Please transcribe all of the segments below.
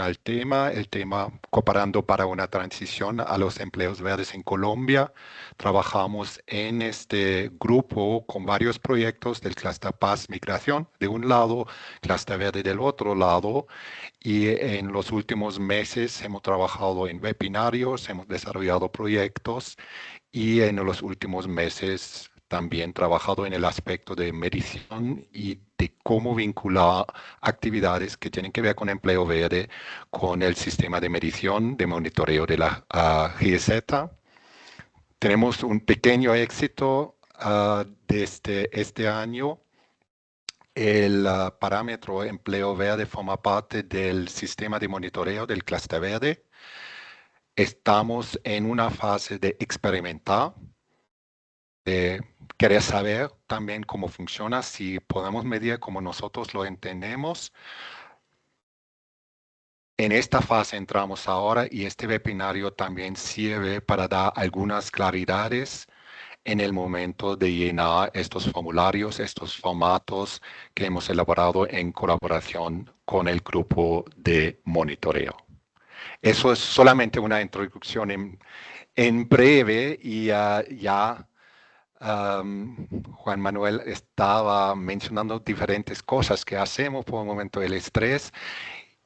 al tema, el tema Cooperando para una transición a los empleos verdes en Colombia. Trabajamos en este grupo con varios proyectos del Cluster Paz Migración de un lado, Cluster Verde del otro lado, y en los últimos meses hemos trabajado en webinarios, hemos desarrollado proyectos y en los últimos meses también trabajado en el aspecto de medición y de cómo vincular actividades que tienen que ver con empleo verde con el sistema de medición, de monitoreo de la GIZ. Tenemos un pequeño éxito desde este año. El parámetro empleo verde forma parte del sistema de monitoreo del Cluster Verde. Estamos en una fase de experimentar, de querer saber también cómo funciona, si podemos medir como nosotros lo entendemos. En esta fase entramos ahora y este webinario también sirve para dar algunas claridades en el momento de llenar estos formularios, estos formatos que hemos elaborado en colaboración con el grupo de monitoreo. Eso es solamente una introducción en breve y ya Juan Manuel estaba mencionando diferentes cosas que hacemos por el momento del estrés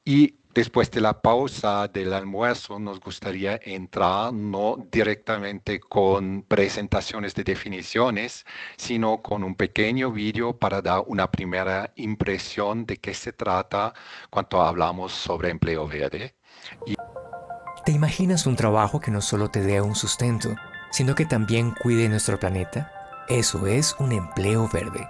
y después de la pausa del almuerzo nos gustaría entrar no directamente con presentaciones de definiciones, sino con un pequeño vídeo para dar una primera impresión de qué se trata cuando hablamos sobre empleo verde. ¿Te imaginas un trabajo que no solo te dé un sustento, sino que también cuide nuestro planeta? Eso es un empleo verde.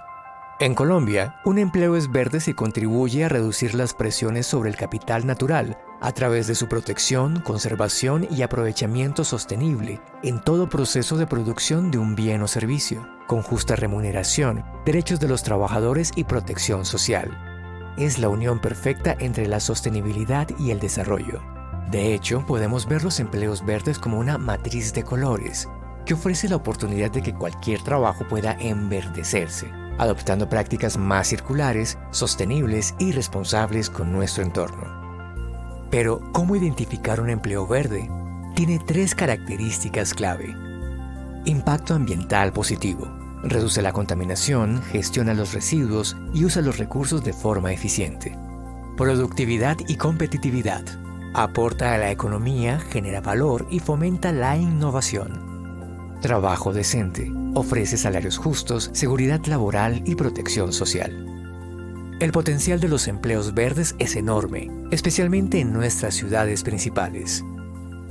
En Colombia, un empleo es verde si contribuye a reducir las presiones sobre el capital natural a través de su protección, conservación y aprovechamiento sostenible en todo proceso de producción de un bien o servicio, con justa remuneración, derechos de los trabajadores y protección social. Es la unión perfecta entre la sostenibilidad y el desarrollo. De hecho, podemos ver los empleos verdes como una matriz de colores, que ofrece la oportunidad de que cualquier trabajo pueda enverdecerse, adoptando prácticas más circulares, sostenibles y responsables con nuestro entorno. Pero, ¿cómo identificar un empleo verde? Tiene 3 características clave. Impacto ambiental positivo. Reduce la contaminación, gestiona los residuos y usa los recursos de forma eficiente. Productividad y competitividad. Aporta a la economía, genera valor y fomenta la innovación. Trabajo decente. Ofrece salarios justos, seguridad laboral y protección social. El potencial de los empleos verdes es enorme, especialmente en nuestras ciudades principales.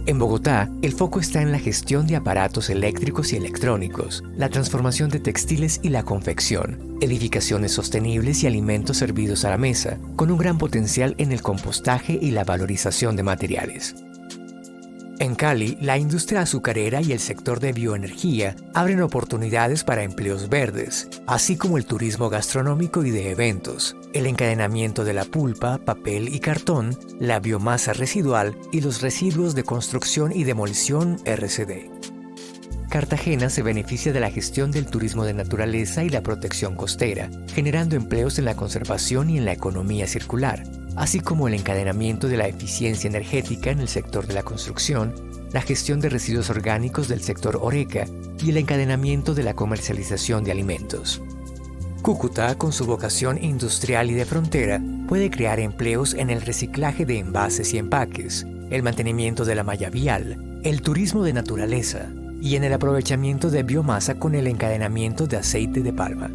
En Bogotá, el foco está en la gestión de aparatos eléctricos y electrónicos, la transformación de textiles y la confección, edificaciones sostenibles y alimentos servidos a la mesa, con un gran potencial en el compostaje y la valorización de materiales. En Cali, la industria azucarera y el sector de bioenergía abren oportunidades para empleos verdes, así como el turismo gastronómico y de eventos, el encadenamiento de la pulpa, papel y cartón, la biomasa residual y los residuos de construcción y demolición RCD. Cartagena se beneficia de la gestión del turismo de naturaleza y la protección costera, generando empleos en la conservación y en la economía circular, así como el encadenamiento de la eficiencia energética en el sector de la construcción, la gestión de residuos orgánicos del sector Horeca y el encadenamiento de la comercialización de alimentos. Cúcuta, con su vocación industrial y de frontera, puede crear empleos en el reciclaje de envases y empaques, el mantenimiento de la malla vial, el turismo de naturaleza y en el aprovechamiento de biomasa con el encadenamiento de aceite de palma.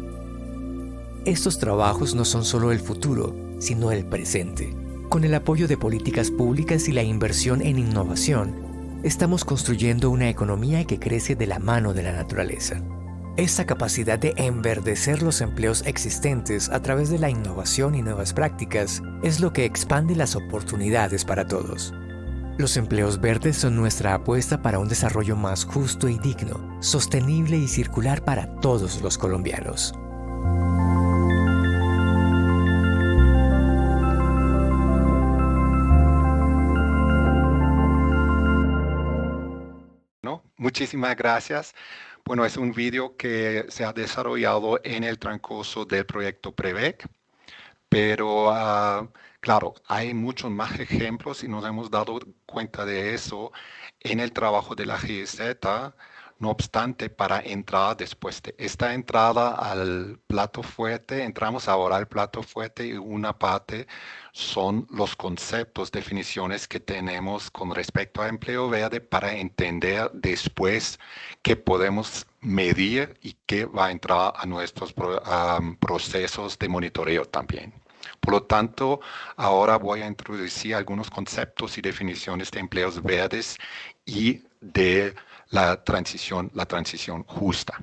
Estos trabajos no son solo el futuro, sino el presente. Con el apoyo de políticas públicas y la inversión en innovación, estamos construyendo una economía que crece de la mano de la naturaleza. Esta capacidad de enverdecer los empleos existentes a través de la innovación y nuevas prácticas es lo que expande las oportunidades para todos. Los empleos verdes son nuestra apuesta para un desarrollo más justo y digno, sostenible y circular para todos los colombianos. Muchísimas gracias. Bueno, es un vídeo que se ha desarrollado en el transcurso del proyecto PREVEC, Pero claro, hay muchos más ejemplos y nos hemos dado cuenta de eso en el trabajo de la GIZ. No obstante, para entrar después de esta entrada al plato fuerte, entramos ahora al plato fuerte y una parte son los conceptos, definiciones que tenemos con respecto a empleo verde para entender después qué podemos medir y qué va a entrar a nuestros procesos de monitoreo también. Por lo tanto, ahora voy a introducir algunos conceptos y definiciones de empleos verdes y de la transición justa.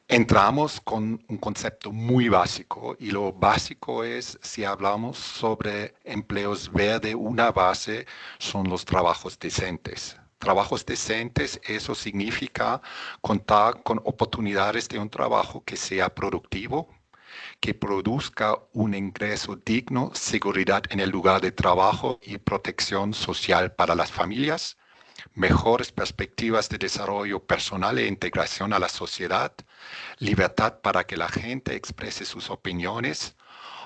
Entramos con un concepto muy básico y lo básico es, si hablamos sobre empleos verdes, una base son los trabajos decentes. Trabajos decentes, eso significa contar con oportunidades de un trabajo que sea productivo, que produzca un ingreso digno, seguridad en el lugar de trabajo y protección social para las familias, mejores perspectivas de desarrollo personal e integración a la sociedad, libertad para que la gente exprese sus opiniones,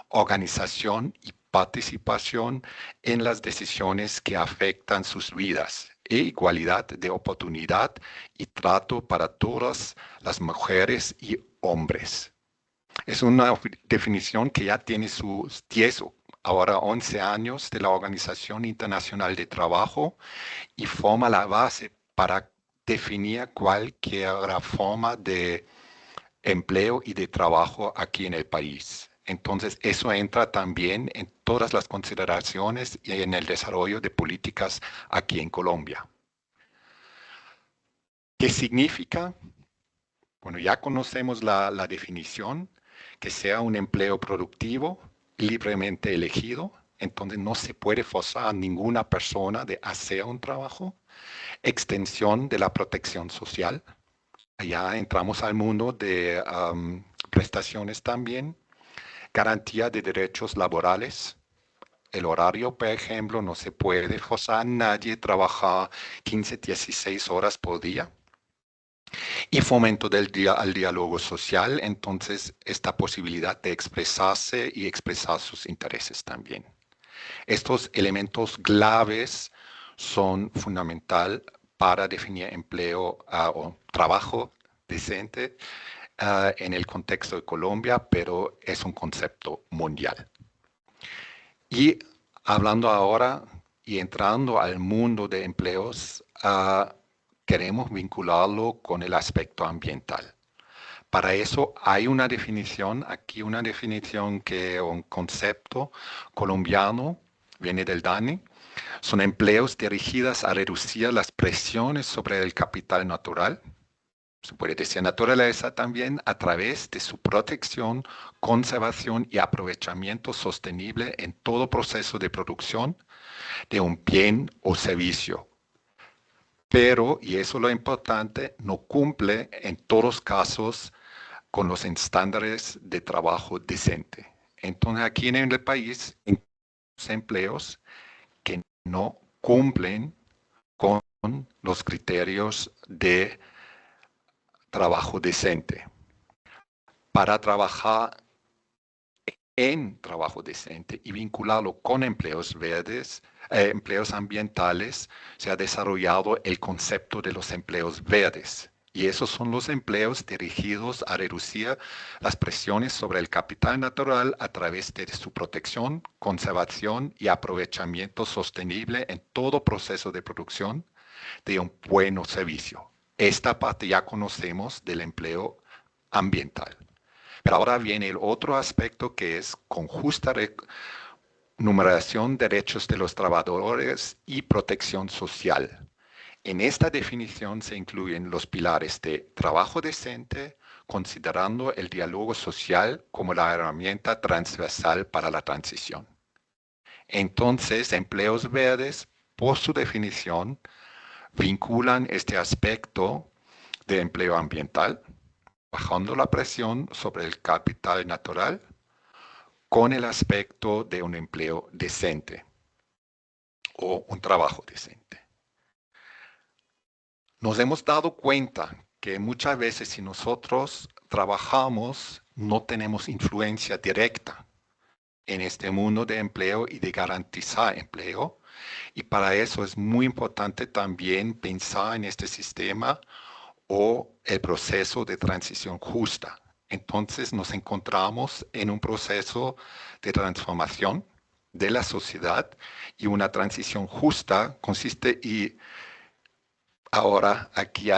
organización y participación en las decisiones que afectan sus vidas e igualdad de oportunidad y trato para todas las mujeres y hombres. Es una definición que ya tiene sus 10, ahora 11 años de la Organización Internacional de Trabajo y forma la base para definir cualquier forma de empleo y de trabajo aquí en el país. Entonces, eso entra también en todas las consideraciones y en el desarrollo de políticas aquí en Colombia. ¿Qué significa? Bueno, ya conocemos la definición, que sea un empleo productivo, libremente elegido, entonces no se puede forzar a ninguna persona de hacer un trabajo. Extensión de la protección social. Allá entramos al mundo de prestaciones también. Garantía de derechos laborales. El horario, por ejemplo, no se puede forzar a nadie a trabajar 15, 16 horas por día. Y fomento al diálogo social, entonces esta posibilidad de expresarse y expresar sus intereses también. Estos elementos claves son fundamental para definir empleo o trabajo decente en el contexto de Colombia, pero es un concepto mundial. Y hablando ahora y entrando al mundo de empleos, queremos vincularlo con el aspecto ambiental. Para eso hay una definición, aquí una definición que un concepto colombiano, viene del DANE, son empleos dirigidos a reducir las presiones sobre el capital natural, se puede decir naturaleza también, a través de su protección, conservación y aprovechamiento sostenible en todo proceso de producción de un bien o servicio. Pero, y eso es lo importante, no cumple en todos casos con los estándares de trabajo decente. Entonces, aquí en el país, hay empleos que no cumplen con los criterios de trabajo decente. Para trabajar en trabajo decente y vincularlo con empleos verdes, empleos ambientales, se ha desarrollado el concepto de los empleos verdes. Y esos son los empleos dirigidos a reducir las presiones sobre el capital natural a través de su protección, conservación y aprovechamiento sostenible en todo proceso de producción de un buen servicio. Esta parte ya conocemos del empleo ambiental. Pero ahora viene el otro aspecto que es con justa numeración de derechos de los trabajadores y protección social. En esta definición se incluyen los pilares de trabajo decente, considerando el diálogo social como la herramienta transversal para la transición. Entonces, empleos verdes, por su definición, vinculan este aspecto de empleo ambiental, bajando la presión sobre el capital natural, con el aspecto de un empleo decente o un trabajo decente. Nos hemos dado cuenta que muchas veces si nosotros trabajamos no tenemos influencia directa en este mundo de empleo y de garantizar empleo. Y para eso es muy importante también pensar en este sistema o el proceso de transición justa. Entonces nos encontramos en un proceso de transformación de la sociedad y una transición justa consiste y ahora aquí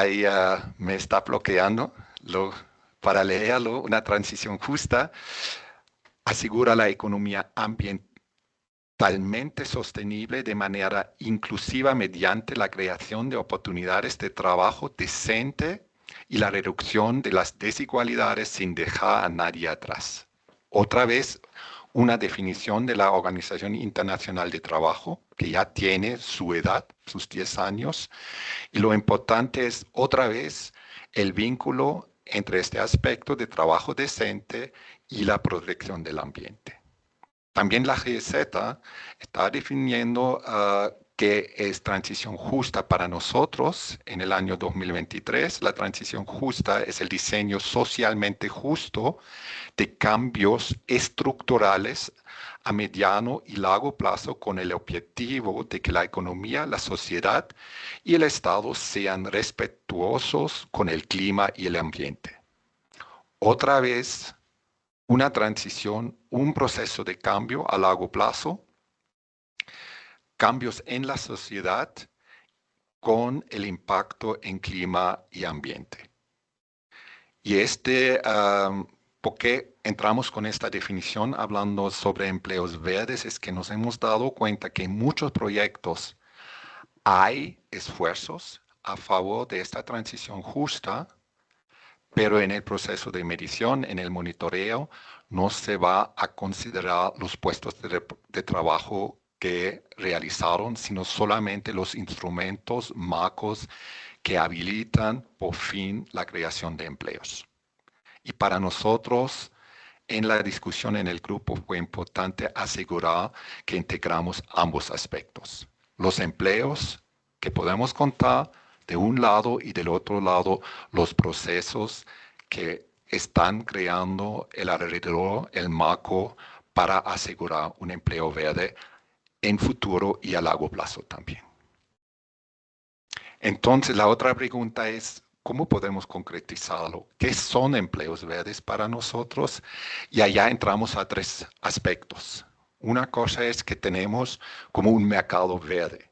me está bloqueando para leerlo, una transición justa asegura la economía ambientalmente sostenible de manera inclusiva mediante la creación de oportunidades de trabajo decente y la reducción de las desigualdades sin dejar a nadie atrás. Otra vez, una definición de la Organización Internacional de Trabajo, que ya tiene su edad, sus 10 años, y lo importante es otra vez el vínculo entre este aspecto de trabajo decente y la protección del ambiente. También la GZ está definiendo qué es transición justa para nosotros en el año 2023. La transición justa es el diseño socialmente justo de cambios estructurales a mediano y largo plazo con el objetivo de que la economía, la sociedad y el Estado sean respetuosos con el clima y el ambiente. Otra vez, una transición, un proceso de cambio a largo plazo, cambios en la sociedad con el impacto en clima y ambiente. Y ¿por qué entramos con esta definición hablando sobre empleos verdes? Es que nos hemos dado cuenta que en muchos proyectos hay esfuerzos a favor de esta transición justa, pero en el proceso de medición, en el monitoreo, no se va a considerar los puestos de trabajo que realizaron, sino solamente los instrumentos, marcos que habilitan por fin la creación de empleos. Y para nosotros, en la discusión en el grupo fue importante asegurar que integramos ambos aspectos. Los empleos que podemos contar de un lado y del otro lado los procesos que están creando el alrededor, el marco para asegurar un empleo verde en futuro y a largo plazo también. Entonces, la otra pregunta es, ¿cómo podemos concretizarlo? ¿Qué son empleos verdes para nosotros? Y allá entramos a tres aspectos. Una cosa es que tenemos como un mercado verde.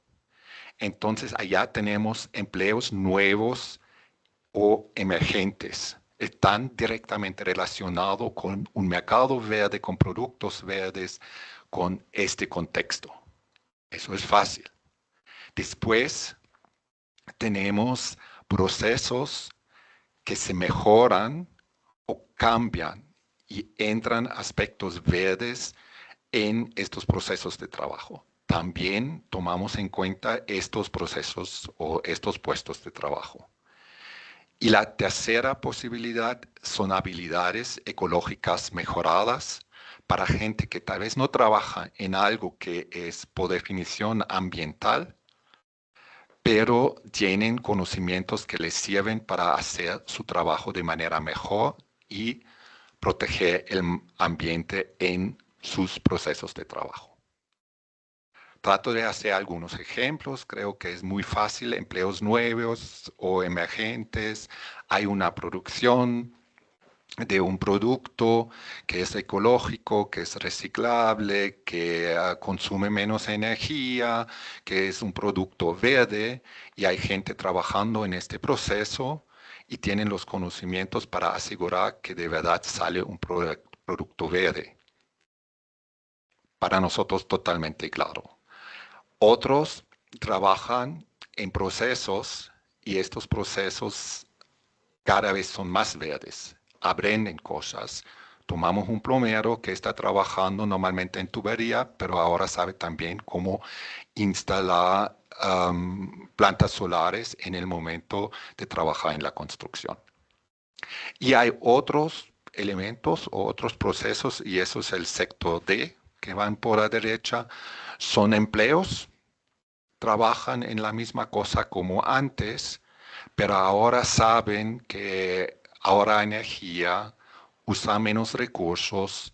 Entonces, allá tenemos empleos nuevos o emergentes. Están directamente relacionados con un mercado verde, con productos verdes, con este contexto. Eso es fácil. Después tenemos procesos que se mejoran o cambian y entran aspectos verdes en estos procesos de trabajo. También tomamos en cuenta estos procesos o estos puestos de trabajo. Y la tercera posibilidad son habilidades ecológicas mejoradas para gente que tal vez no trabaja en algo que es por definición ambiental, pero tienen conocimientos que les sirven para hacer su trabajo de manera mejor y proteger el ambiente en sus procesos de trabajo. Trato de hacer algunos ejemplos, creo que es muy fácil, empleos nuevos o emergentes, hay una producción de un producto que es ecológico, que es reciclable, que consume menos energía, que es un producto verde y hay gente trabajando en este proceso y tienen los conocimientos para asegurar que de verdad sale un producto verde. Para nosotros totalmente claro. Otros trabajan en procesos y estos procesos cada vez son más verdes, aprenden cosas. Tomamos un plomero que está trabajando normalmente en tubería, pero ahora sabe también cómo instalar plantas solares en el momento de trabajar en la construcción. Y hay otros elementos o otros procesos, y eso es el sector D, que van por la derecha, son empleos, trabajan en la misma cosa como antes, pero ahora saben que ahorra energía, usa menos recursos,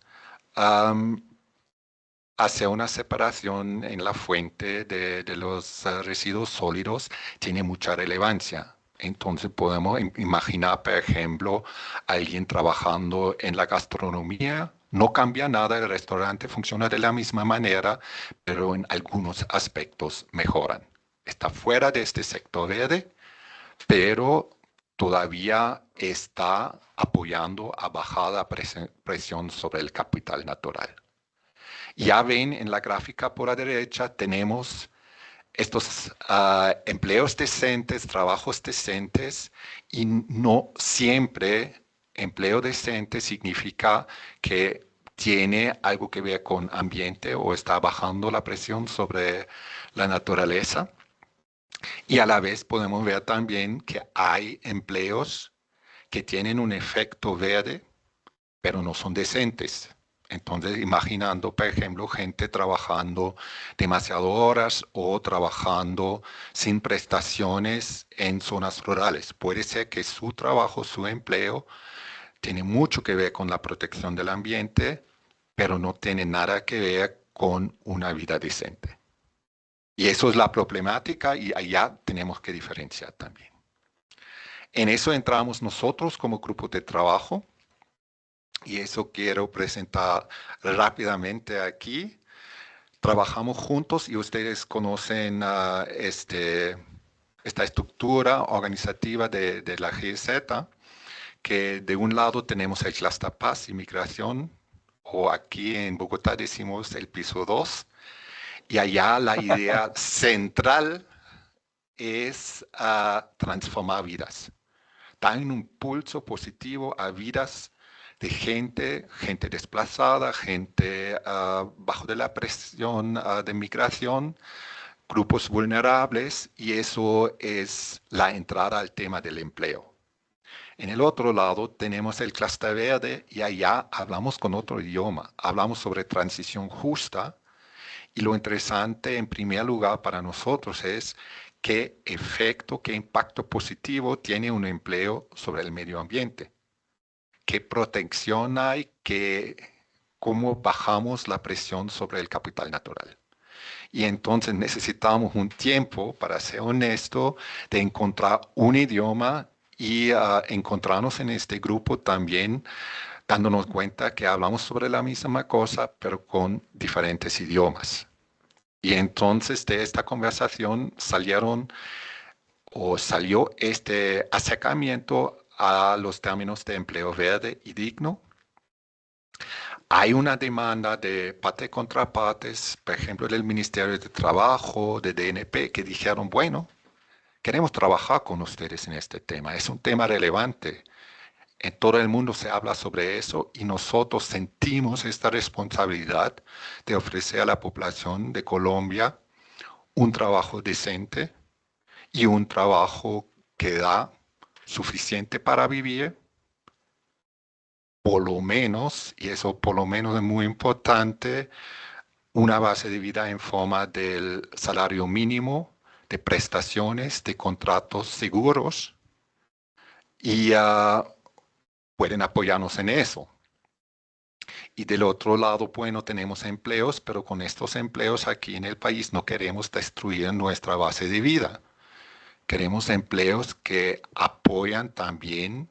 hacer una separación en la fuente de los residuos sólidos tiene mucha relevancia. Entonces podemos imaginar, por ejemplo, alguien trabajando en la gastronomía. No cambia nada, el restaurante funciona de la misma manera, pero en algunos aspectos mejoran. Está fuera de este sector verde, pero todavía está apoyando a bajar la presión sobre el capital natural. Ya ven en la gráfica por la derecha, tenemos estos empleos decentes, trabajos decentes, y no siempre empleo decente significa que tiene algo que ver con ambiente o está bajando la presión sobre la naturaleza. Y a la vez podemos ver también que hay empleos que tienen un efecto verde, pero no son decentes. Entonces, imaginando, por ejemplo, gente trabajando demasiadas horas o trabajando sin prestaciones en zonas rurales. Puede ser que su trabajo, su empleo, tiene mucho que ver con la protección del ambiente, pero no tiene nada que ver con una vida decente. Y eso es la problemática y allá tenemos que diferenciar también. En eso entramos nosotros como grupo de trabajo. Y eso quiero presentar rápidamente aquí. Trabajamos juntos y ustedes conocen esta estructura organizativa de la GIZ, que de un lado tenemos el Cluster Paz y Migración, o aquí en Bogotá decimos el piso 2, y allá la idea central es transformar vidas, dar un impulso positivo a vidas de gente desplazada, gente bajo de la presión de migración, grupos vulnerables, y eso es la entrada al tema del empleo. En el otro lado tenemos el Cluster Verde y allá hablamos con otro idioma, hablamos sobre transición justa, y lo interesante en primer lugar para nosotros es qué efecto, qué impacto positivo tiene un empleo sobre el medio ambiente. ¿Qué protección hay? ¿Cómo bajamos la presión sobre el capital natural? Y entonces necesitamos un tiempo, para ser honesto, de encontrar un idioma y encontrarnos en este grupo también, dándonos cuenta que hablamos sobre la misma cosa, pero con diferentes idiomas. Y entonces de esta conversación salió este acercamiento a los términos de empleo verde y digno. Hay una demanda de parte y contrapartes, por ejemplo, del Ministerio de Trabajo, de DNP, que dijeron, bueno, queremos trabajar con ustedes en este tema. Es un tema relevante. En todo el mundo se habla sobre eso y nosotros sentimos esta responsabilidad de ofrecer a la población de Colombia un trabajo decente y un trabajo que da suficiente para vivir, por lo menos, y eso por lo menos es muy importante, una base de vida en forma del salario mínimo, de prestaciones, de contratos seguros, y pueden apoyarnos en eso. Y del otro lado, bueno, tenemos empleos, pero con estos empleos aquí en el país no queremos destruir nuestra base de vida. Queremos empleos que apoyan también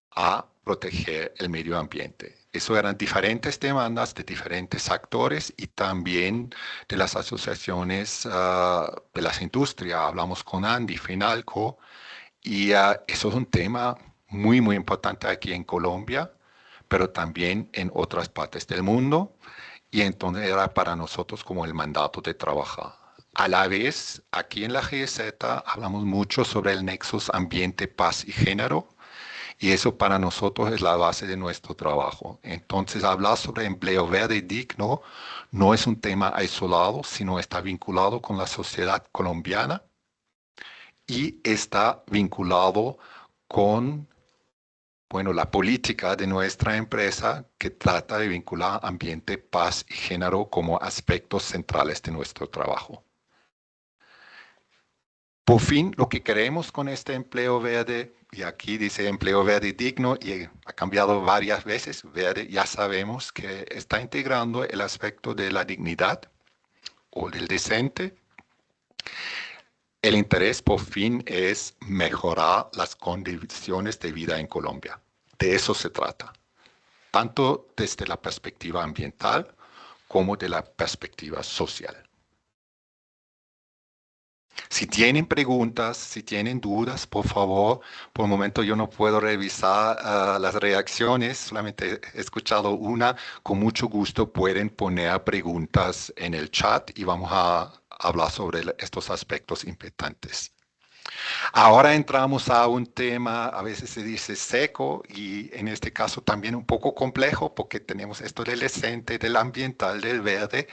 a proteger el medio ambiente. Eso eran diferentes demandas de diferentes actores y también de las asociaciones de las industrias. Hablamos con Andy, Finalco, y eso es un tema muy, muy importante aquí en Colombia, pero también en otras partes del mundo. Y entonces era para nosotros como el mandato de trabajar. A la vez, aquí en la GZ hablamos mucho sobre el nexus ambiente, paz y género, y eso para nosotros es la base de nuestro trabajo. Entonces, hablar sobre empleo verde y digno no es un tema aislado, sino está vinculado con la sociedad colombiana y está vinculado con, bueno, la política de nuestra empresa que trata de vincular ambiente, paz y género como aspectos centrales de nuestro trabajo. Por fin, lo que queremos con este empleo verde y aquí dice empleo verde digno y ha cambiado varias veces. Verde ya sabemos que está integrando el aspecto de la dignidad o del decente. El interés por fin es mejorar las condiciones de vida en Colombia. De eso se trata, tanto desde la perspectiva ambiental como de la perspectiva social. Si tienen preguntas, si tienen dudas, por favor, por el momento yo no puedo revisar las reacciones, solamente he escuchado una. Con mucho gusto pueden poner preguntas en el chat y vamos a hablar sobre estos aspectos importantes. Ahora entramos a un tema, a veces se dice seco y en este caso también un poco complejo porque tenemos esto del escente, del ambiental, del verde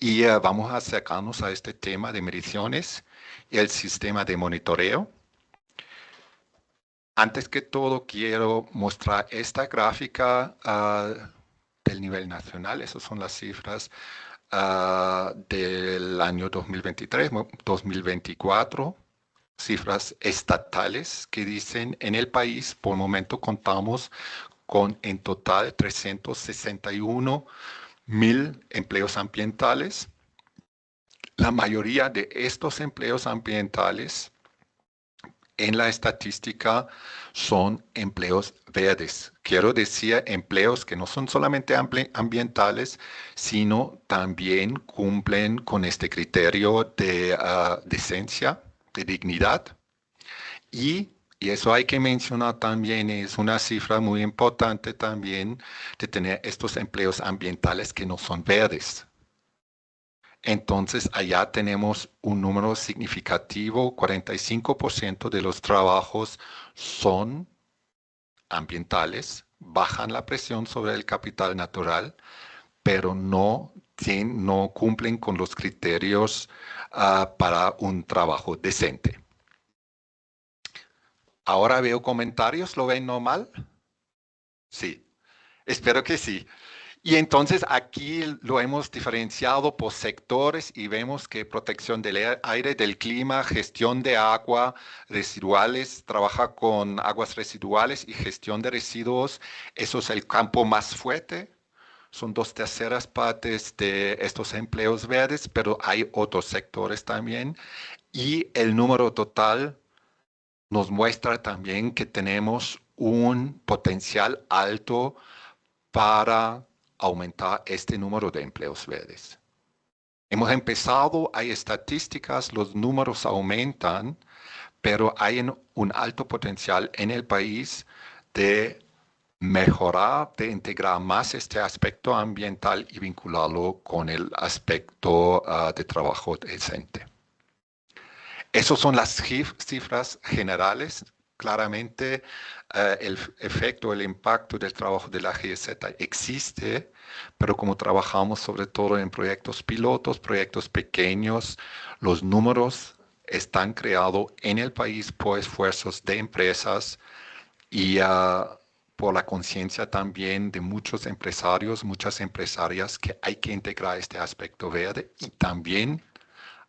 y vamos a acercarnos a este tema de mediciones y el sistema de monitoreo. Antes que todo quiero mostrar esta gráfica del nivel nacional, esas son las cifras del año 2023, 2024. Cifras estatales que dicen en el país, por el momento contamos con en total 361.000 empleos ambientales. La mayoría de estos empleos ambientales en la estadística son empleos verdes. Quiero decir empleos que no son solamente ambientales, sino también cumplen con este criterio de decencia, de dignidad. Y eso hay que mencionar también, es una cifra muy importante también de tener estos empleos ambientales que no son verdes. Entonces, allá tenemos un número significativo, 45% de los trabajos son ambientales, bajan la presión sobre el capital natural, pero no cumplen con los criterios para un trabajo decente. Ahora veo comentarios, ¿lo ven normal? Sí, espero que sí. Y entonces aquí lo hemos diferenciado por sectores y vemos que protección del aire, del clima, gestión de agua, residuales, trabaja con aguas residuales y gestión de residuos. Eso es el campo más fuerte. Son 2/3 partes de estos empleos verdes, pero hay otros sectores también. Y el número total nos muestra también que tenemos un potencial alto para aumentar este número de empleos verdes. Hemos empezado, hay estadísticas, los números aumentan, pero hay un alto potencial en el país de mejorar, de integrar más este aspecto ambiental y vincularlo con el aspecto de trabajo decente. Esas son las cifras generales. Claramente el efecto, el impacto del trabajo de la GIZ existe, pero como trabajamos sobre todo en proyectos pilotos, proyectos pequeños, los números están creados en el país por esfuerzos de empresas y por la conciencia también de muchos empresarios, muchas empresarias que hay que integrar este aspecto verde y también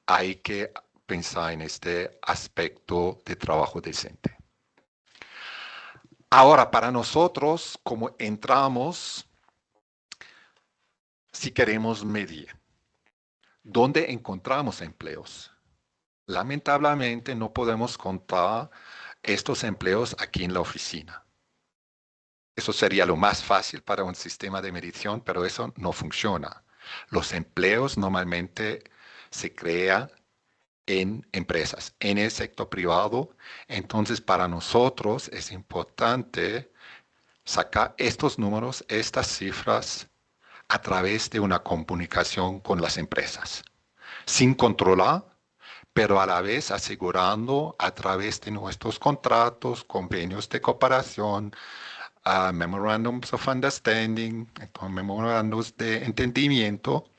hay que pensar en este aspecto de trabajo decente. Ahora, para nosotros, como entramos, si queremos medir, ¿dónde encontramos empleos? Lamentablemente no podemos contar estos empleos aquí en la oficina. Eso sería lo más fácil para un sistema de medición, pero eso no funciona. Los empleos normalmente se crean en empresas, en el sector privado. Entonces, para nosotros es importante sacar estos números, estas cifras, a través de una comunicación con las empresas, sin controlar, pero a la vez asegurando a través de nuestros contratos, convenios de cooperación, memorandums of understanding, memorandos de entendimiento,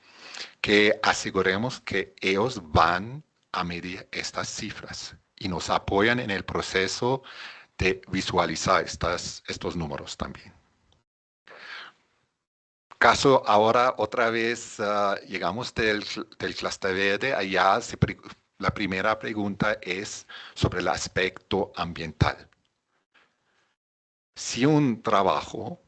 que aseguremos que ellos van a medir estas cifras y nos apoyan en el proceso de visualizar estos números también. Caso ahora otra vez llegamos del clúster verde, allá la primera pregunta es sobre el aspecto ambiental. Si un trabajo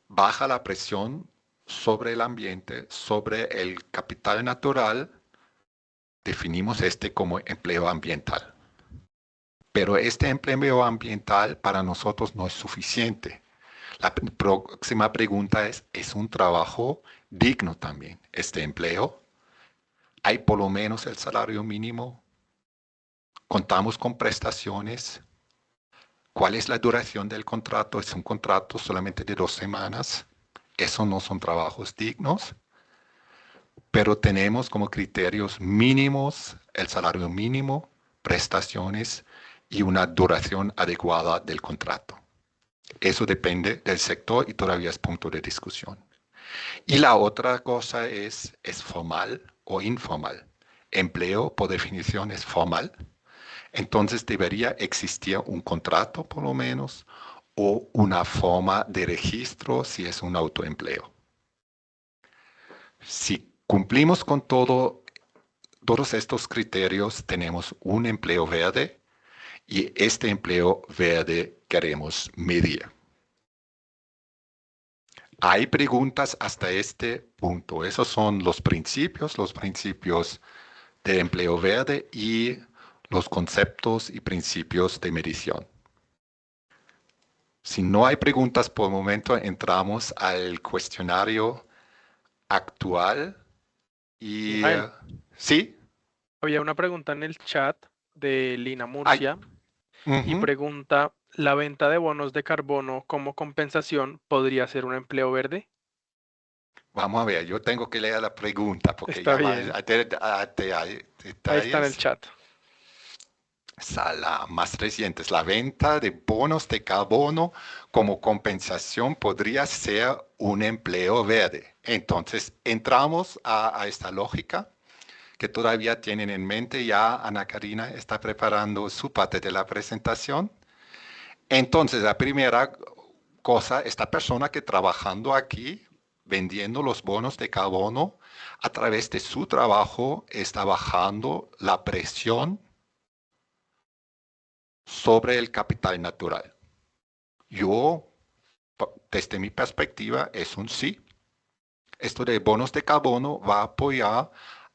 baja la presión sobre el ambiente, sobre el capital natural, definimos este como empleo ambiental. Pero este empleo ambiental para nosotros no es suficiente. La próxima pregunta ¿es un trabajo digno también este empleo? ¿Hay por lo menos el salario mínimo? ¿Contamos con prestaciones? ¿Cuál es la duración del contrato? ¿Es un contrato solamente de 2 semanas? Eso no son trabajos dignos, pero tenemos como criterios mínimos el salario mínimo, prestaciones y una duración adecuada del contrato. Eso depende del sector y todavía es punto de discusión. Y la otra cosa ¿es formal o informal? Empleo, por definición, es formal. Entonces debería existir un contrato, por lo menos, o una forma de registro si es un autoempleo. Si cumplimos con todos estos criterios, tenemos un empleo verde y este empleo verde queremos medir. Hay preguntas hasta este punto. Esos son los principios de empleo verde y los conceptos y principios de medición. Si no hay preguntas por el momento, entramos al cuestionario actual y Mijael, sí. había una pregunta en el chat de Lina Ay, Murcia y pregunta, ¿la venta de bonos de carbono como compensación podría ser un empleo verde? vamos a ver, yo tengo que leer la pregunta porque Está ya va bien, a ahí está en el detalles. chat. La más reciente es la venta de bonos de carbono como compensación podría ser un empleo verde. Entonces, entramos a esta lógica que todavía tienen en mente. Ya Ana Karina está preparando su parte de la presentación. Entonces, la primera cosa, esta persona que trabajando aquí, vendiendo los bonos de carbono, a través de su trabajo está bajando la presión sobre el capital natural. Yo, desde mi perspectiva, es un sí. Esto de bonos de carbono va a apoyar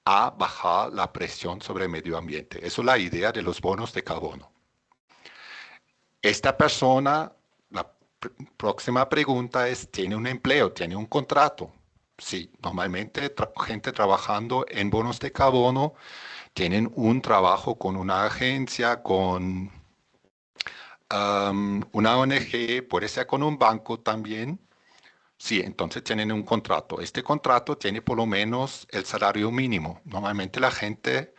a bajar la presión sobre el medio ambiente. Eso es la idea de los bonos de carbono. Esta persona, la próxima pregunta es, ¿tiene un empleo? ¿Tiene un contrato? Sí, normalmente gente trabajando en bonos de carbono tienen un trabajo con una agencia, con una ONG, puede ser con un banco también. Sí, entonces tienen un contrato. Este contrato tiene por lo menos el salario mínimo. Normalmente la gente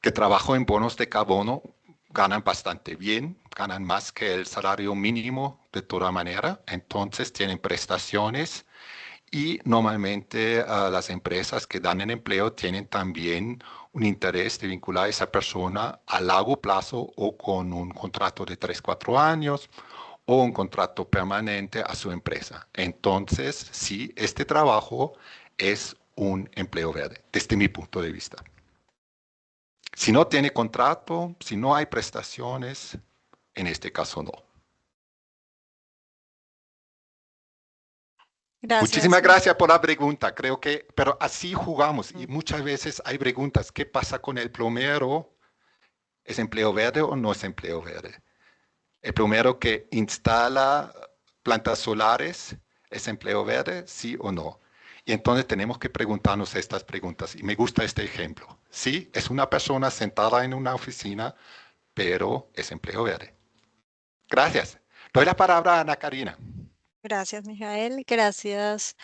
que trabaja en bonos de carbono ganan bastante bien, ganan más que el salario mínimo de toda manera. Entonces tienen prestaciones y normalmente las empresas que dan el empleo tienen también un interés de vincular a esa persona a largo plazo o con un contrato de 3, 4 años o un contrato permanente a su empresa. Entonces, sí, este trabajo es un empleo verde, desde mi punto de vista. Si no tiene contrato, si no hay prestaciones, en este caso no. Gracias. Muchísimas gracias por la pregunta. Creo que, pero así jugamos y muchas veces hay preguntas. ¿Qué pasa con el plomero? ¿Es empleo verde o no es empleo verde? El plomero que instala plantas solares, ¿es empleo verde? ¿Sí o no? Y entonces tenemos que preguntarnos estas preguntas. Y me gusta este ejemplo. Sí, es una persona sentada en una oficina, pero es empleo verde. Gracias. Doy la palabra a Ana Karina. Gracias, Mijael. Gracias,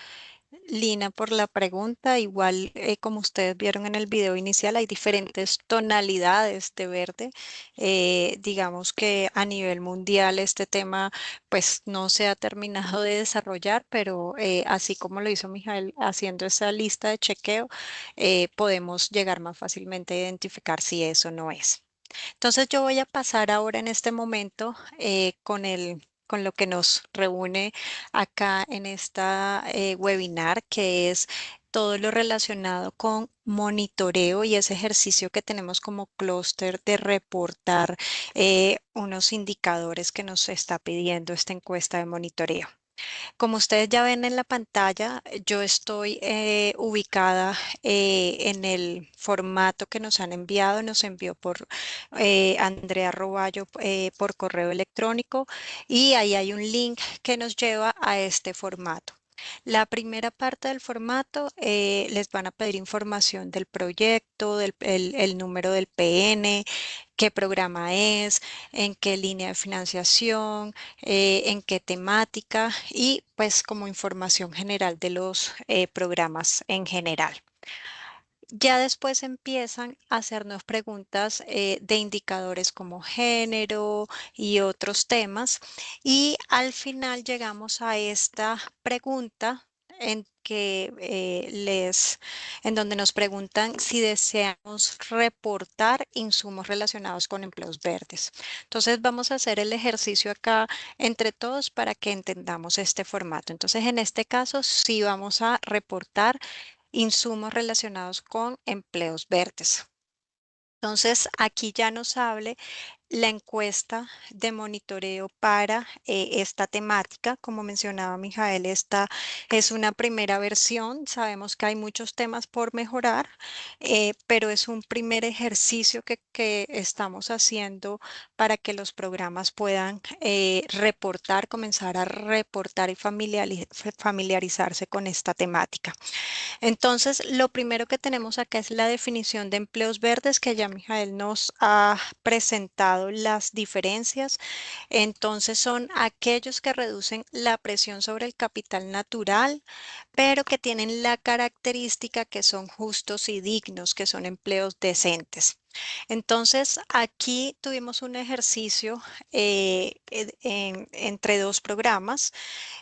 Lina, por la pregunta. Igual, como ustedes vieron en el video inicial, hay diferentes tonalidades de verde. Digamos que a nivel mundial este tema pues no se ha terminado de desarrollar, pero así como lo hizo Mijael haciendo esa lista de chequeo, podemos llegar más fácilmente a identificar si eso no es. Entonces yo voy a pasar ahora en este momento con lo que nos reúne acá en esta webinar, que es todo lo relacionado con monitoreo y ese ejercicio que tenemos como clúster de reportar unos indicadores que nos está pidiendo esta encuesta de monitoreo. Como ustedes ya ven en la pantalla, yo estoy ubicada en el formato que nos han enviado. Nos envió por Andrea Roballo por correo electrónico y ahí hay un link que nos lleva a este formato. La primera parte del formato les van a pedir información del proyecto, el número del PN, qué programa es, en qué línea de financiación, en qué temática y pues como información general de los programas en general. Ya después empiezan a hacernos preguntas de indicadores como género y otros temas. Y al final llegamos a esta pregunta en donde nos preguntan si deseamos reportar insumos relacionados con empleos verdes. Entonces vamos a hacer el ejercicio acá entre todos para que entendamos este formato. Entonces en este caso sí vamos a reportar insumos relacionados con empleos verdes. Entonces, aquí ya nos hable la encuesta de monitoreo para esta temática. Como mencionaba Mijael, esta es una primera versión. Sabemos que hay muchos temas por mejorar, pero es un primer ejercicio que estamos haciendo para que los programas puedan comenzar a reportar y familiarizarse con esta temática. Entonces, lo primero que tenemos acá es la definición de empleos verdes, que ya Mijael nos ha presentado las diferencias. Entonces, son aquellos que reducen la presión sobre el capital natural, pero que tienen la característica que son justos y dignos, que son empleos decentes. Entonces, aquí tuvimos un ejercicio entre dos programas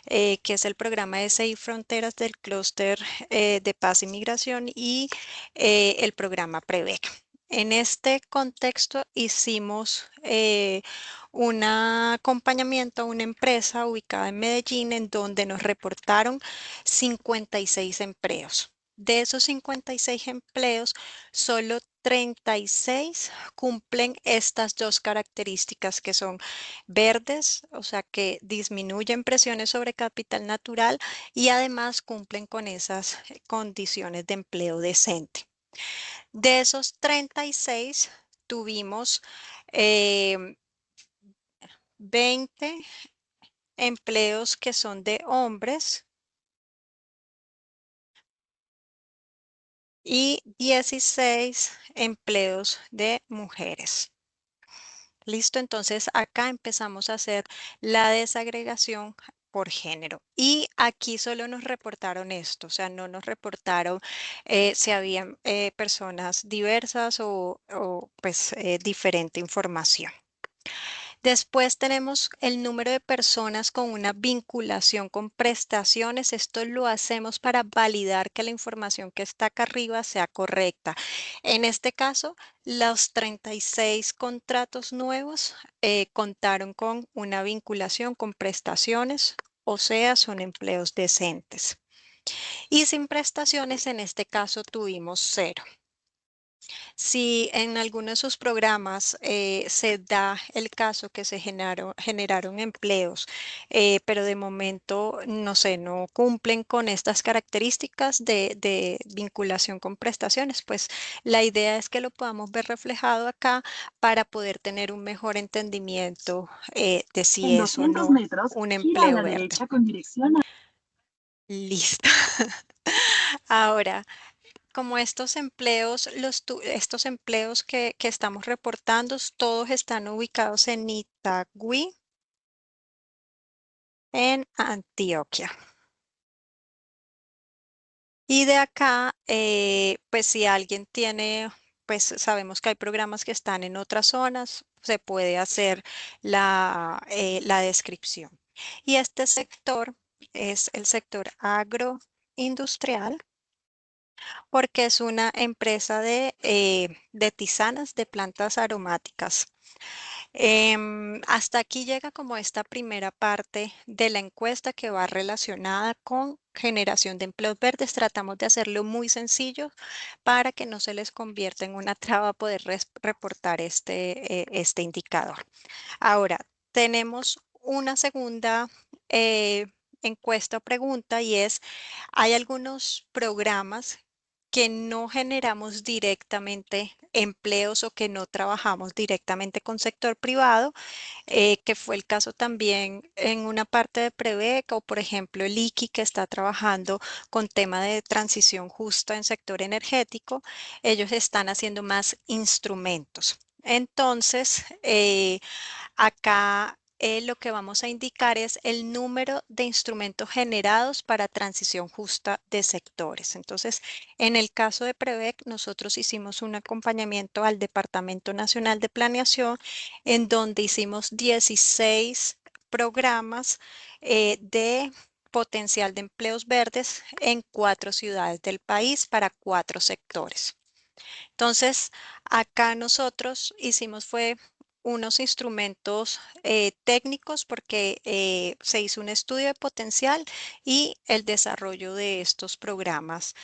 que es el programa de Seis Fronteras del Clúster de Paz y Migración y el programa PREVEC. En este contexto hicimos un acompañamiento a una empresa ubicada en Medellín en donde nos reportaron 56 empleos. De esos 56 empleos, solo 36 cumplen estas dos características que son verdes, o sea que disminuyen presiones sobre capital natural y además cumplen con esas condiciones de empleo decente. De esos 36 tuvimos 20 empleos que son de hombres y 16 empleos de mujeres. Listo, entonces acá empezamos a hacer la desagregación por género. Y aquí solo nos reportaron esto, o sea, no nos reportaron si habían personas diversas o pues diferente información. Después tenemos el número de personas con una vinculación con prestaciones. Esto lo hacemos para validar que la información que está acá arriba sea correcta. En este caso, los 36 contratos nuevos contaron con una vinculación con prestaciones, o sea, son empleos decentes. Y sin prestaciones, en este caso, tuvimos 0. Si en alguno de sus programas se da el caso que se generaron empleos, pero de momento, no sé, no cumplen con estas características de vinculación con prestaciones, pues la idea es que lo podamos ver reflejado acá para poder tener un mejor entendimiento de si En es o 200 no metros, un gira a empleo la verde. derecha con dirección a... Listo. Ahora, como estos empleos, estos empleos que estamos reportando, todos están ubicados en Itagüí, en Antioquia. Y de acá, pues si alguien tiene, pues sabemos que hay programas que están en otras zonas, se puede hacer la descripción. Y este sector es el sector agroindustrial, porque es una empresa de tisanas de plantas aromáticas. Hasta aquí llega como esta primera parte de la encuesta que va relacionada con generación de empleos verdes. Tratamos de hacerlo muy sencillo para que no se les convierta en una traba poder reportar este indicador. Ahora, tenemos una segunda encuesta o pregunta y es, ¿hay algunos programas que no generamos directamente empleos o que no trabajamos directamente con sector privado? Que fue el caso también en una parte de Preveca o por ejemplo el IKI que está trabajando con tema de transición justa en sector energético. Ellos están haciendo más instrumentos. Entonces, acá lo que vamos a indicar es el número de instrumentos generados para transición justa de sectores. Entonces, en el caso de Prevec, nosotros hicimos un acompañamiento al Departamento Nacional de Planeación, en donde hicimos 16 programas de potencial de empleos verdes en 4 ciudades del país para 4 sectores. Entonces, acá nosotros hicimos fue unos instrumentos técnicos porque se hizo un estudio de potencial y el desarrollo de estos programas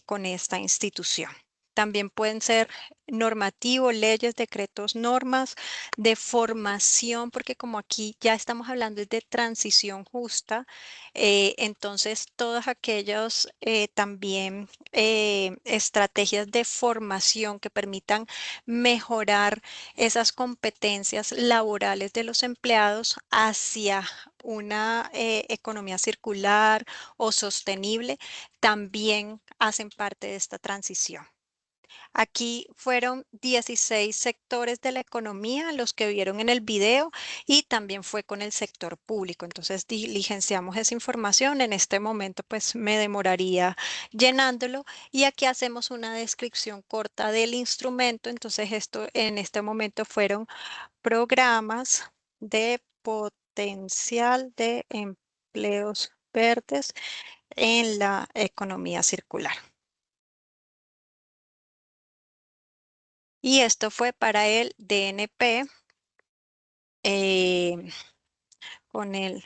con esta institución. También pueden ser normativos, leyes, decretos, normas de formación, porque como aquí ya estamos hablando de transición justa, entonces todas aquellas también estrategias de formación que permitan mejorar esas competencias laborales de los empleados hacia una economía circular o sostenible, también hacen parte de esta transición. Aquí fueron 16 sectores de la economía los que vieron en el video y también fue con el sector público. Entonces diligenciamos esa información. En este momento pues me demoraría llenándolo y aquí hacemos una descripción corta del instrumento. Entonces esto en este momento fueron programas de potencial de empleos verdes en la economía circular. Y esto fue para el DNP con el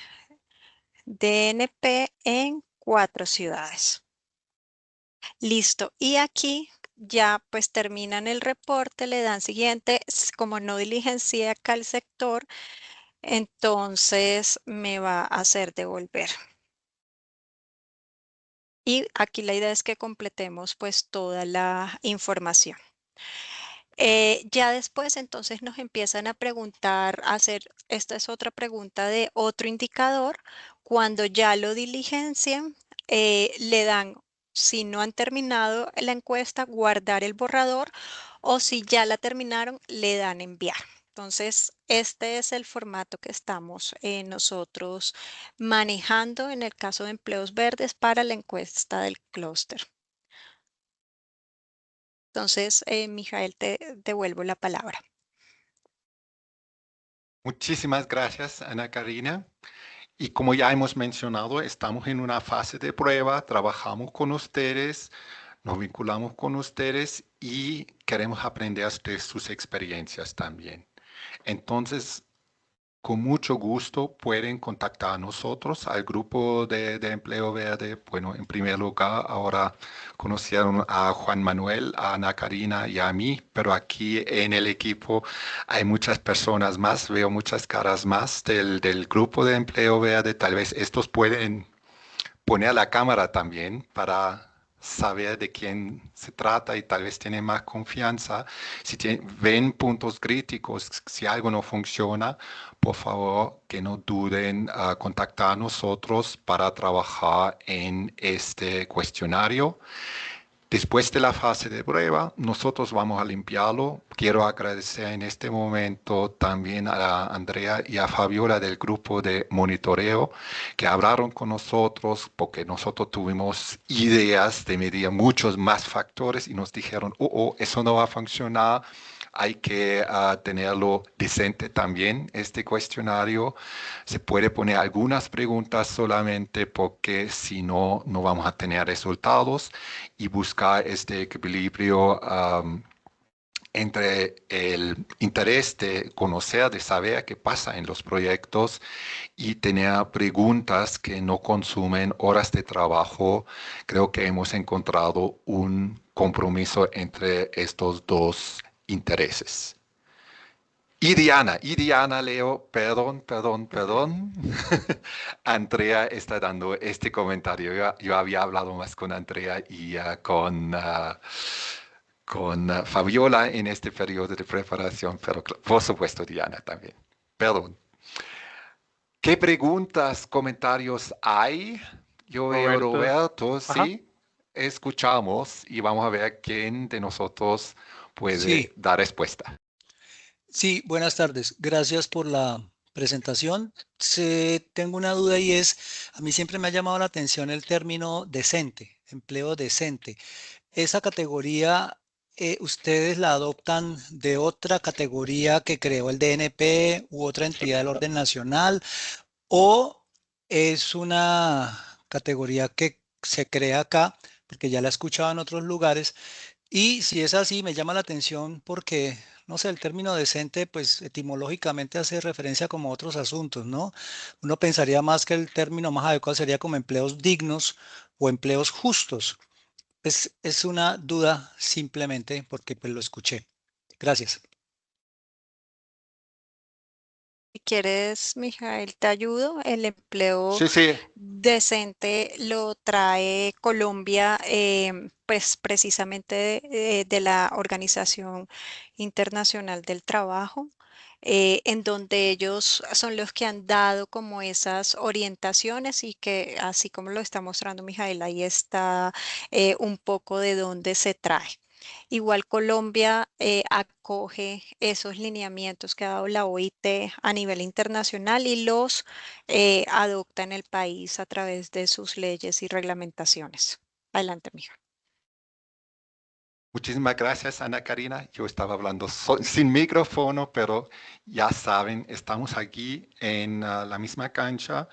DNP en 4 ciudades. Listo. Y aquí ya pues terminan el reporte, le dan siguiente, como no diligencié acá el sector, entonces me va a hacer devolver. Y aquí la idea es que completemos pues toda la información. Ya después entonces nos empiezan a preguntar, esta es otra pregunta de otro indicador, cuando ya lo diligencien, le dan, si no han terminado la encuesta, guardar el borrador o si ya la terminaron, le dan enviar. Entonces, este es el formato que estamos nosotros manejando en el caso de empleos verdes para la encuesta del clúster. Entonces, Mijael, te devuelvo la palabra. Muchísimas gracias, Ana Karina. Y como ya hemos mencionado, estamos en una fase de prueba, trabajamos con ustedes, nos vinculamos con ustedes y queremos aprender de sus experiencias también. Entonces, con mucho gusto pueden contactar a nosotros, al grupo de Empleo Verde. Bueno, en primer lugar, ahora conocieron a Juan Manuel, a Ana Karina y a mí, pero aquí en el equipo hay muchas personas más, veo muchas caras más del grupo de Empleo Verde. Tal vez estos pueden poner la cámara también para saber de quién se trata y tal vez tienen más confianza. Si ven puntos críticos, si algo no funciona, por favor que no duden a contactar a nosotros para trabajar en este cuestionario. Después de la fase de prueba, nosotros vamos a limpiarlo. Quiero agradecer en este momento también a Andrea y a Fabiola del grupo de monitoreo que hablaron con nosotros porque nosotros tuvimos ideas de medir muchos más factores y nos dijeron, eso no va a funcionar. Hay que tenerlo decente también, este cuestionario. Se puede poner algunas preguntas solamente porque si no, no vamos a tener resultados y buscar este equilibrio entre el interés de conocer, de saber qué pasa en los proyectos y tener preguntas que no consumen horas de trabajo, creo que hemos encontrado un compromiso entre estos dos intereses. Y Diana, Leo, perdón. Andrea está dando este comentario. Yo había hablado más con Andrea y con Fabiola en este periodo de preparación, pero por supuesto Diana también. Perdón. ¿Qué preguntas, comentarios hay? Yo veo Roberto. Roberto, Ajá. sí. Escuchamos y vamos a ver quién de nosotros puede Sí, dar respuesta. sí, buenas tardes. Gracias por la presentación. Tengo una duda y es, a mí siempre me ha llamado la atención el término decente, empleo decente. Esa categoría, ¿ustedes la adoptan de otra categoría que creó el DNP u otra entidad del orden nacional o es una categoría que se crea acá, porque ya la he escuchado en otros lugares? Y si es así, me llama la atención porque, no sé, el término decente, pues etimológicamente hace referencia como a otros asuntos, ¿no? Uno pensaría más que el término más adecuado sería como empleos dignos o empleos justos. Es una duda simplemente porque pues lo escuché. Gracias. Si quieres, Mijael, te ayudo. El empleo Sí, sí. decente lo trae Colombia, pues precisamente de la Organización Internacional del Trabajo, en donde ellos son los que han dado como esas orientaciones y que, así como lo está mostrando Mijael, ahí está un poco de dónde se trae. Igual Colombia acoge esos lineamientos que ha dado la OIT a nivel internacional y los adopta en el país a través de sus leyes y reglamentaciones. Adelante, mija. Muchísimas gracias, Ana Karina. Yo estaba hablando sin micrófono, pero ya saben, estamos aquí en la misma cancha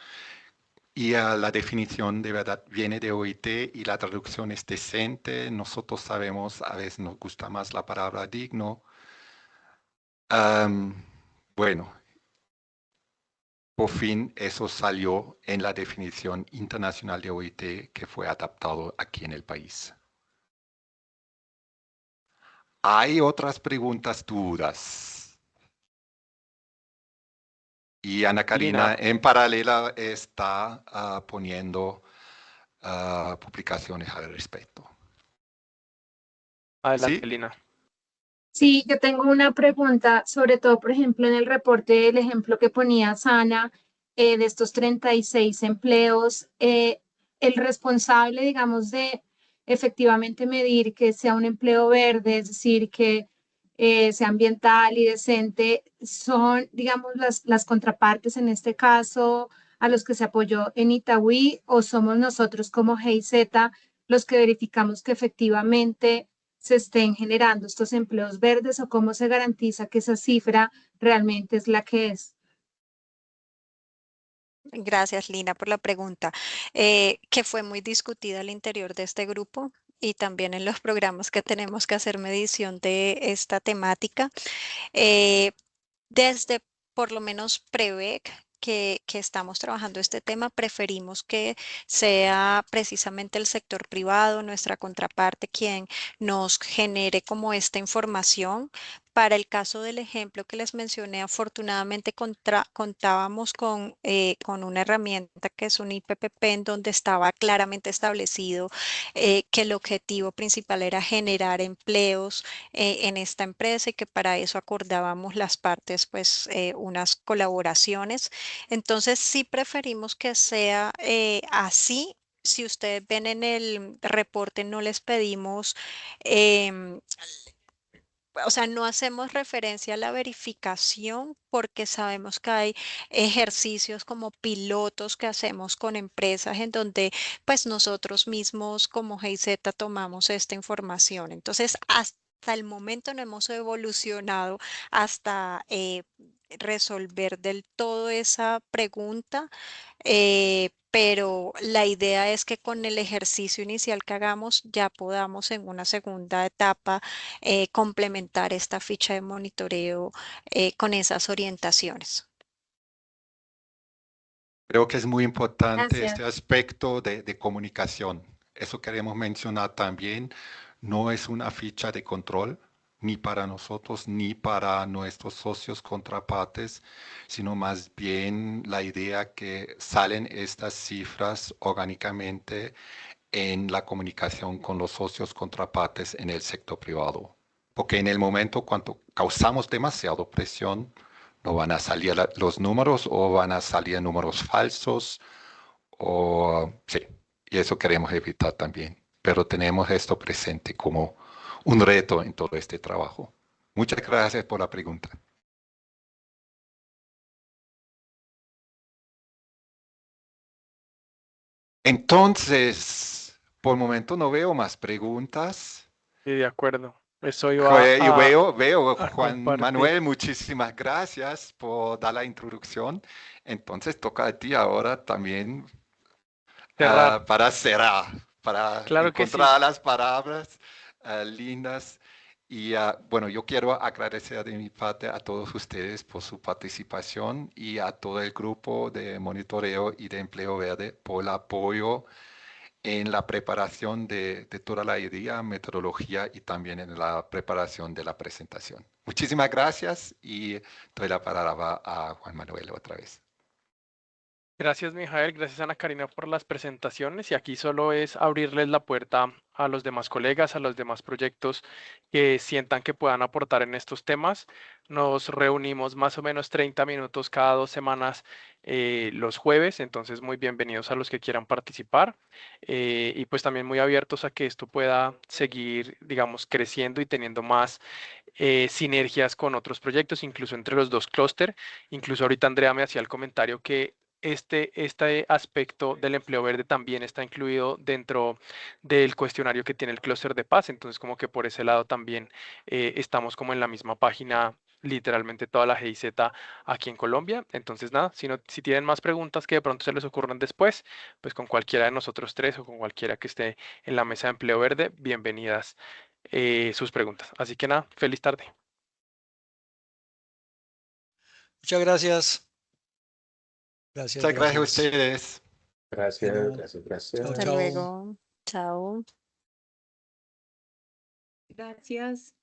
y la definición de verdad viene de OIT y la traducción es decente. Nosotros sabemos, a veces nos gusta más la palabra digno. Am, bueno, por fin eso salió en la definición internacional de OIT que fue adaptado aquí en el país. Hay otras preguntas, dudas. Y Ana Karina Lina, en paralela está poniendo publicaciones al respecto. adelante, ¿Sí? Lina. Sí, yo tengo una pregunta, sobre todo, por ejemplo, en el reporte, el ejemplo que ponía Sana, de estos 36 empleos, el responsable, digamos, de efectivamente medir que sea un empleo verde, es decir, que sea ambiental y decente, son, digamos, las contrapartes en este caso a los que se apoyó en Itagüí, o somos nosotros como GIZ los que verificamos que efectivamente se estén generando estos empleos verdes, o cómo se garantiza que esa cifra realmente es la que es. Gracias, Lina, por la pregunta, que fue muy discutida al interior de este grupo y también en los programas que tenemos que hacer medición de esta temática. Eh, Desde por lo menos Prebec, que estamos trabajando este tema, preferimos que sea precisamente el sector privado, nuestra contraparte, quien nos genere como esta información. Para el caso del ejemplo que les mencioné, afortunadamente contábamos con una herramienta que es un IPPP en donde estaba claramente establecido que el objetivo principal era generar empleos en esta empresa y que para eso acordábamos las partes, pues unas colaboraciones. Entonces sí preferimos que sea así. Si ustedes ven en el reporte, no les pedimos, em, o sea, no hacemos referencia a la verificación porque sabemos que hay ejercicios como pilotos que hacemos con empresas en donde pues nosotros mismos como GIZ tomamos esta información. Entonces, hasta el momento no hemos evolucionado hasta resolver del todo esa pregunta, pero la idea es que con el ejercicio inicial que hagamos ya podamos en una segunda etapa complementar esta ficha de monitoreo con esas orientaciones. Creo que es muy importante Gracias. este aspecto de comunicación. Eso queremos mencionar también. No es una ficha de control, ni para nosotros, ni para nuestros socios contrapartes, sino más bien la idea que salen estas cifras orgánicamente en la comunicación con los socios contrapartes en el sector privado. Porque en el momento cuando causamos demasiada presión, no van a salir los números o van a salir números falsos o sí, y eso queremos evitar también. Pero tenemos esto presente como un reto en todo este trabajo. Muchas gracias por la pregunta. Entonces, por el momento no veo más preguntas. Sí, de acuerdo. Eso iba Y veo, a Juan compartir. Manuel, muchísimas gracias por dar la introducción. Entonces toca a ti ahora también Cerrar. para cerrar, para Claro que sí. encontrar las palabras lindas. Y bueno, yo quiero agradecer de mi parte a todos ustedes por su participación y a todo el grupo de monitoreo y de empleo verde por el apoyo en la preparación de toda la idea, metodología y también en la preparación de la presentación. Muchísimas gracias y doy la palabra a Juan Manuel otra vez. Gracias, Mijael. Gracias, Ana Karina, por las presentaciones. Y aquí solo es abrirles la puerta a los demás colegas, a los demás proyectos que sientan que puedan aportar en estos temas. Nos reunimos más o menos 30 minutos cada 2 semanas los jueves, entonces muy bienvenidos a los que quieran participar y pues también muy abiertos a que esto pueda seguir, digamos, creciendo y teniendo más sinergias con otros proyectos, incluso entre los dos clústeres. Incluso ahorita Andrea me hacía el comentario que este aspecto del empleo verde también está incluido dentro del cuestionario que tiene el clúster de paz, entonces como que por ese lado también estamos como en la misma página, literalmente toda la GIZ aquí en Colombia. Entonces nada, si tienen más preguntas que de pronto se les ocurran después, pues con cualquiera de nosotros tres o con cualquiera que esté en la mesa de empleo verde, bienvenidas sus preguntas. Así que nada, feliz tarde. Muchas gracias. Gracias, Muchas gracias a gracias. ustedes. Gracias, Bueno, gracias. chao, Hasta chao. luego. Chao. Gracias.